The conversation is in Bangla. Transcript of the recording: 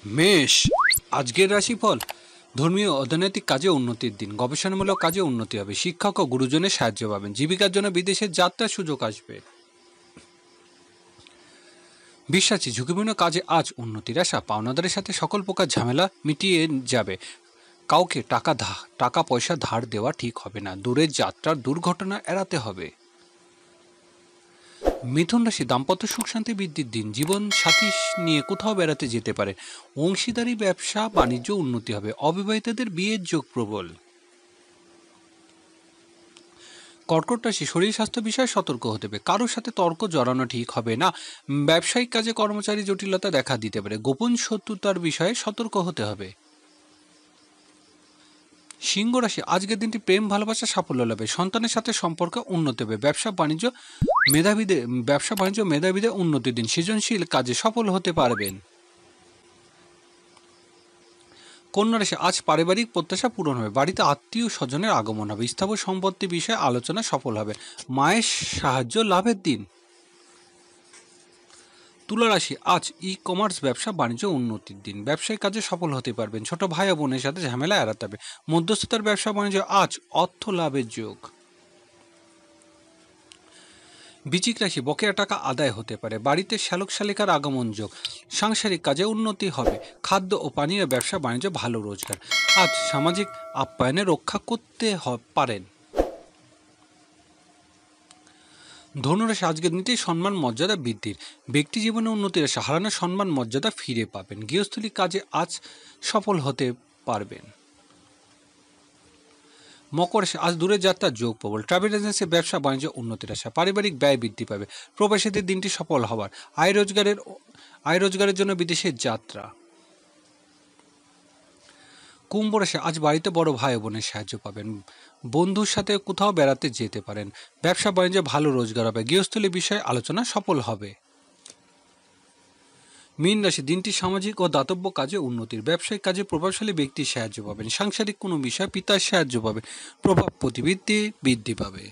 মেষ, আজকের রাশিফল। ধর্মীয় অর্থনৈতিক কাজে উন্নতির দিন, গবেষণামূলক কাজে উন্নতি হবে, শিক্ষক ও গুরুজনের সাহায্য পাবেন, জীবিকার জন্য বিদেশে যাত্রার সুযোগ আসবে। বিশ্বাসী, ঝুঁকিপূর্ণ কাজে আজ উন্নতির আশা, পাওনাদারের সাথে সকল প্রকার ঝামেলা মিটিয়ে যাবে। কাউকে টাকা পয়সা ধার দেওয়া ঠিক হবে না, দূরের যাত্রার দুর্ঘটনা এড়াতে হবে। মিথুন রাশি, দাম্পত্য সুখ শান্তি বৃদ্ধির দিন, জীবন সাথী নিয়ে কোথাও বেড়াতে যেতে পারে, অংশীদারি ব্যবসা বাণিজ্য উন্নতি হবে, অবিবাহিতদের বিয়ের যোগ প্রবল। কর্কট রাশি, শরীর স্বাস্থ্য বিষয়ে সতর্ক হতে হবে, কারোর সাথে তর্ক জড়ানো ঠিক হবে না, ব্যবসায়িক কাজে কর্মচারী জটিলতা দেখা দিতে পারে, গোপন শত্রুতার বিষয়ে সতর্ক হতে হবে। সিংহ রাশি, আজকের দিনটি প্রেম ভালোবাসা সাফল্য লাভে, সন্তানের সাথে সম্পর্ক উন্নতি হবে, ব্যবসা বাণিজ্য মেধাবীদের উন্নতির দিন, সৃজনশীল কাজে সফল হতে পারবেন। কন্যা রাশি, আজ পারিবারিক প্রত্যাশা পূরণ হবে, বাড়িতে আত্মীয় স্বজনের আগমন হবে, স্থাবর সম্পত্তি বিষয়ে আলোচনা সফল হবে, মায়ের সাহায্য লাভের দিন। তুলা রাশি, আজ ই কমার্স ব্যবসা বাণিজ্য উন্নতির দিন, ব্যবসায়িক কাজে সফল হতে পারবেন, ছোট ভাই ও বোনের সাথে ঝামেলা এড়াতে হবে, মধ্যস্থতার ব্যবসা বাণিজ্য আজ অর্থ লাভের যোগ। বৃশ্চিক রাশি, বকেয়া টাকা আদায় হতে পারে, বাড়িতে শ্যালক শালিকার আগমন যোগ, সাংসারিক কাজে উন্নতি হবে, খাদ্য ও পানীয় ব্যবসা বাণিজ্য ভালো রোজগার, আজ সামাজিক আপ্যায়নে রক্ষা করতে পারেন। ধনুরাশি, আজকের দিনটি সম্মান মর্যাদা বৃদ্ধির, ব্যক্তি জীবনে উন্নতির আশা, হারানো সম্মান মর্যাদা ফিরে পাবেন, গৃহস্থলী কাজে আজ সফল হতে পারবেন। মকর রাশি, আজ দূরে যাত্রার যোগ প্রবল, ট্রাভেল এজেন্সি ব্যবসা বাণিজ্য উন্নতির আশা, পারিবারিক ব্যয় বৃদ্ধি পাবে, প্রবাসীদের দিনটি সফল হওয়ার, আয় রোজগারের জন্য বিদেশের যাত্রা। কুম্ভ রাশি, আজ বাড়িতে বড় ভাই বোনের সাহায্য পাবেন, বন্ধুর সাথে কোথাও বেড়াতে যেতে পারেন, ব্যবসা বাণিজ্যে ভালো রোজগার হবে, গৃহস্থলী বিষয়ে আলোচনা সফল হবে। মীন রাশি, দিনটি সামাজিক ও দাতব্য কাজে উন্নতির, ব্যবসায়িক কাজে প্রভাবশালী ব্যক্তির সাহায্য পাবেন, সাংসারিক কোনো বিষয়ে পিতার সাহায্য পাবে, প্রভাব প্রতিবৃদ্ধি বৃদ্ধি পাবে।